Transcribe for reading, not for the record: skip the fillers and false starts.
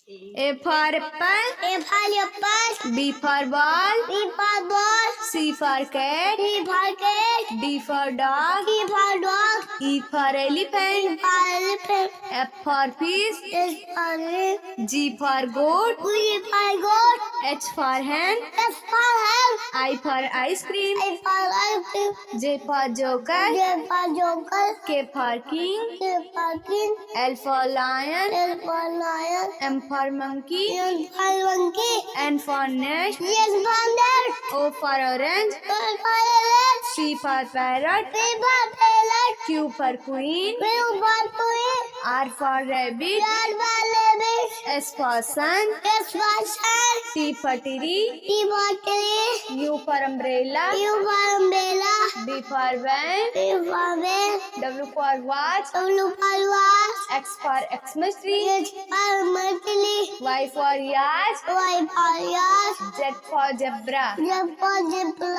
A for apple. A for apple. B for ball. B for ball. C for cat. C for cat. D for dog. E for dog. E for E elephant. for elephant. F for fish. S for ring. G for goat. G for goat. H for hen. S for hen. I for ice cream. I for ice cream. J for joker. J for joker. K for king. K for king. L for lion. L for lion. M for monkey. N for monkey. N for nest. S for net. O for orange. O for orange. P for parrot. P for parrot. Q for queen. Q for queen. R for rabbit. R for rabbit. S for sun. S for sun. T for tree. T for tree. U for umbrella. U for umbrella. V for van. V for van. W for watch. W for watch. X for Xmas tree. H for machli. Y for yacht. Y for yacht. Z for zebra. Z for zebra.